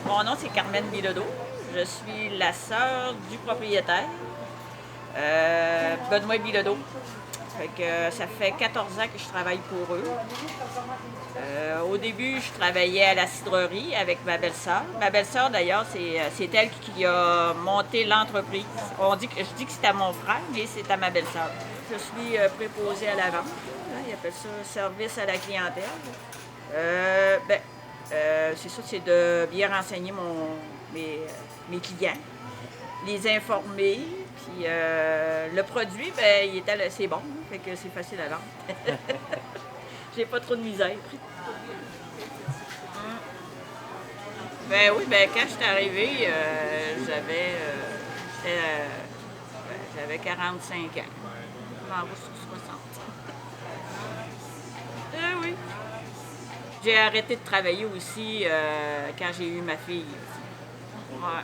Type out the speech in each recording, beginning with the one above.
Mon nom, c'est Carmen Bilodeau. Je suis la sœur du propriétaire, Benoît Bilodeau. Ça fait 14 ans que je travaille pour eux. Au début, je travaillais à la cidrerie avec ma belle-sœur. Ma belle-sœur, d'ailleurs, c'est elle qui a monté l'entreprise. Je dis que c'est à mon frère, mais c'est à ma belle-sœur. Je suis préposée à la vente. Ils appellent ça service à la clientèle. C'est ça, c'est de bien renseigner mes clients, les informer. Puis le produit, c'est bon, fait que c'est facile à vendre. J'ai pas trop de misère. Ben oui, quand je suis arrivée, j'avais 45 ans. Je m'en vais sur 60. Oui. J'ai arrêté de travailler aussi quand j'ai eu ma fille. Ouais.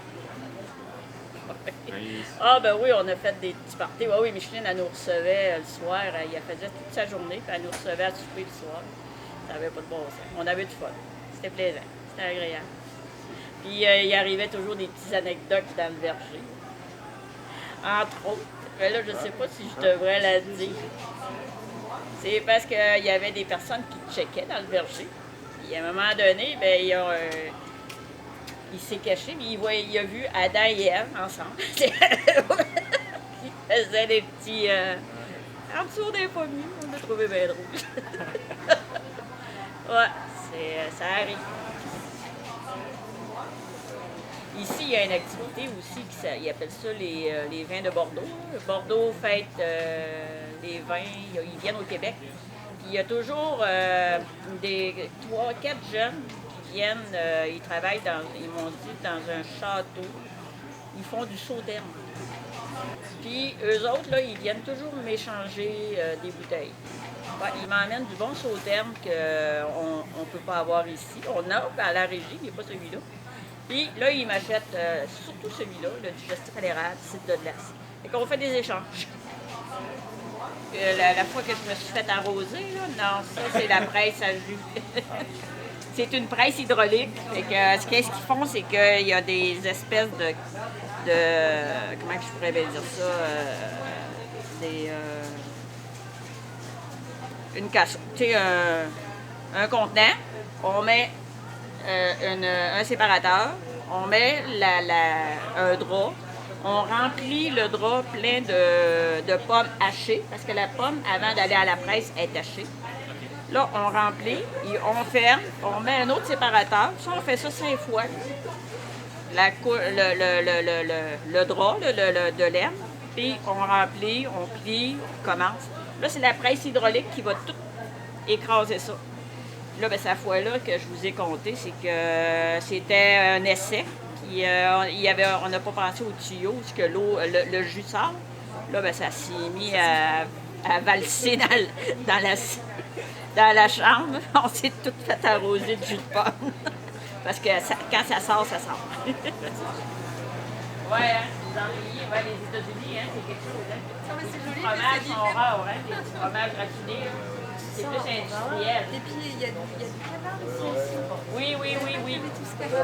Ah ben oui, on a fait des petits parties. Oui, Micheline, elle nous recevait le soir. Elle faisait toute sa journée, puis elle nous recevait à souper le soir. Ça n'avait pas de bon sens. On avait du fun. C'était plaisant. C'était agréable. Puis il arrivait toujours des petites anecdotes dans le verger. Entre autres, mais là, je ne sais pas si je devrais la dire. C'est parce qu'il y avait des personnes qui checkaient dans le verger. Puis à un moment donné, il s'est caché, mais il a vu Adam et Ève ensemble. Ils faisaient des petits... en dessous des pommiers. On l'a trouvé bien drôle. Ouais, ça arrive. Ici, il y a une activité aussi, ils appellent ça les vins de Bordeaux. Bordeaux fête les vins, ils viennent au Québec. Puis il y a toujours des 3-4 jeunes qui viennent, ils travaillent ils m'ont dit, dans un château. Ils font du sauterne. Puis eux autres, là, ils viennent toujours m'échanger des bouteilles. Ouais, ils m'emmènent du bon sauterne qu'on ne peut pas avoir ici. On a à la régie, mais pas celui-là. Puis là, ils m'achètent surtout celui-là, le digestif à l'érable, cidre de glace. Fait qu'on fait des échanges. La fois que je me suis fait arroser, là, non, ça, c'est la presse à jus. C'est une presse hydraulique. Fait que, qu'est-ce qu'ils font, c'est qu'il y a des espèces de comment je pourrais bien dire ça? Une casse. Tu sais, un contenant, on met un séparateur, on met un drap, on remplit le drap plein de pommes hachées, parce que la pomme, avant d'aller à la presse, est hachée. Là, on remplit, on ferme, on met un autre séparateur. Ça, on fait ça 5 fois. Le drap de laine, puis on remplit, on plie, on recommence. Là, c'est la presse hydraulique qui va tout écraser ça. Là, cette fois-là que je vous ai compté, c'est que c'était un essai. On n'a pas pensé au tuyau, parce que le jus sort. Là, ça s'est mis à valser dans la chambre. On s'est tout fait arroser de jus de pomme. Parce que quand ça sort, ça sort. Ouais, hein, les États-Unis, hein, c'est quelque chose. Hein. Les petits fromages sont rares, hein, les petits fromages raffinés. C'est plus industriel. Et puis, il y a du canard aussi. Oui.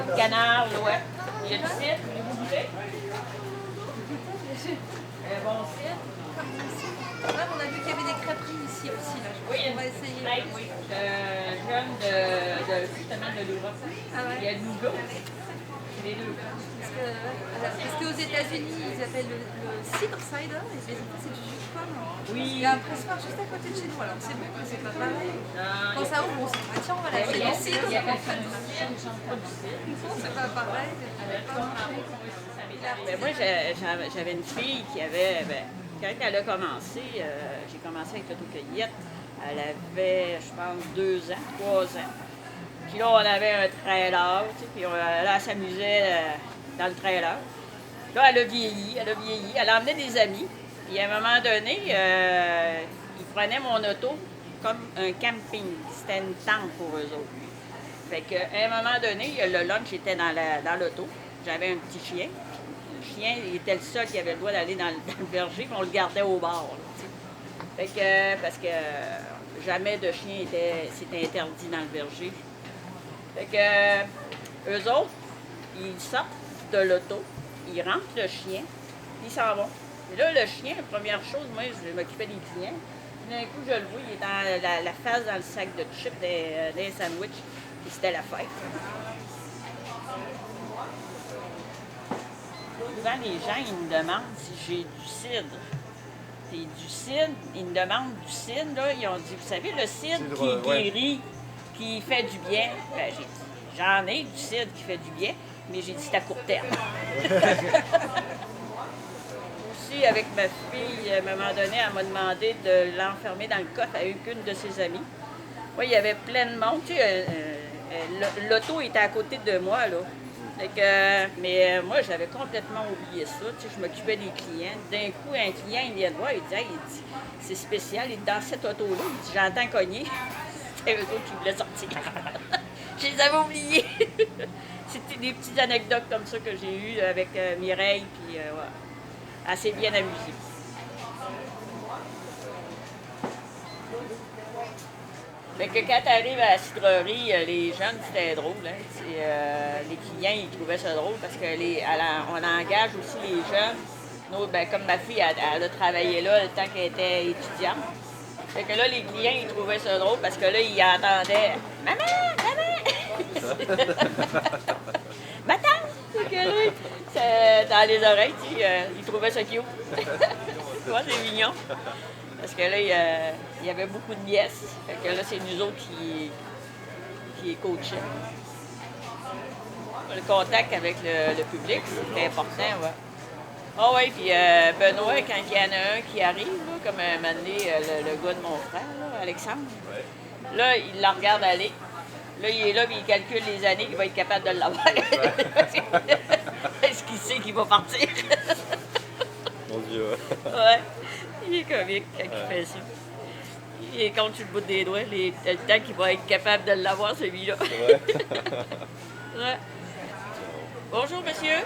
Le canard, ouais. Il y a du cidre, vous voulez? Un bon cidre. Ouais, on a vu qu'il y avait des crêperies ici aussi. Là. Oui, on va essayer. Jeune justement de l'Europe. Ah ouais. Il y a le nougat. Les deux. Parce qu'aux États-Unis, ils appellent le cider, et les autres, c'est du jus de pomme. Oui. Il y a un pressoir juste à côté de chez nous, alors c'est bon, mais c'est pas pareil. Quand ça ouvre, on se dit, tiens, on va l'acheter du cidre. Il y a pas du cidre, C'est pas pareil. Moi, j'avais une fille qui avait, quand elle a commencé, j'ai commencé avec l'autocueillette, elle avait, je pense, 2 ans, 3 ans. Puis là, on avait un trailer, tu sais, puis elle s'amusait dans le trailer. Là, elle a vieilli, elle emmenait des amis. Puis à un moment donné, ils prenaient mon auto comme un camping. C'était une tente pour eux autres. Fait qu'à un moment donné, le lunch était dans l'auto. J'avais un petit chien. Le chien, il était le seul qui avait le droit d'aller dans le verger, puis on le gardait au bord. Là, fait que, parce que jamais de chien c'était interdit dans le verger. Fait que eux autres, ils sortent de l'auto, ils rentrent le chien, ils s'en vont. Et là, le chien, la première chose, moi, je m'occupais des clients. D'un coup, je le vois, il est dans la face dans le sac de chips des sandwichs. Puis c'était la fête. Souvent, les gens, ils me demandent si j'ai du cidre. Et du cidre, ils me demandent du cidre, là, ils ont dit, vous savez, le cidre qui guérit, qui fait du bien. Ben, j'ai dit, j'en ai du cidre qui fait du bien, mais j'ai dit, c'est à court terme. Aussi, avec ma fille, à un moment donné, elle m'a demandé de l'enfermer dans le coffre avec une de ses amies. Moi, il y avait plein de monde. Tu sais, l'auto était à côté de moi, là. Mais moi, j'avais complètement oublié ça. Tu sais, je m'occupais des clients. D'un coup, un client, il vient de voir, il dit, hey, il dit, c'est spécial, il est dans cette auto-là. Il dit, j'entends cogner. C'était eux autres qui voulaient sortir. Je les avais oubliés. C'était des petites anecdotes comme ça que j'ai eues avec Mireille, puis ouais, assez bien amusée. Fait que quand tu arrives à la cidrerie, les jeunes, c'était drôle. Hein? Les clients, ils trouvaient ça drôle parce qu'on engage aussi les jeunes. Nous, ben, comme ma fille, elle a travaillé là le temps qu'elle était étudiante. Fait que là, les clients, ils trouvaient ça drôle parce que là, ils entendaient « Maman! Maman! » Ma tante! Fait que là, dans les oreilles, ils trouvaient ça cute. Tu vois, c'est mignon. Parce que là, il y avait beaucoup de nièces. Fait que là, c'est nous autres qui coachaient. Le contact avec le public, c'est important, ouais. Ah oui, puis Benoît, quand il y en a un qui arrive, là, comme un moment donné, le gars de mon frère, là, Alexandre, là, il la regarde aller. Là, il est là, puis il calcule les années qu'il va être capable de l'avoir. Est-ce qu'il sait qu'il va partir? Mon Dieu, ouais. Il est comique quand il fait ça. Il compte sur le bout des doigts le temps qu'il va être capable de l'avoir, celui-là. Ouais. ouais. Bonjour, monsieur.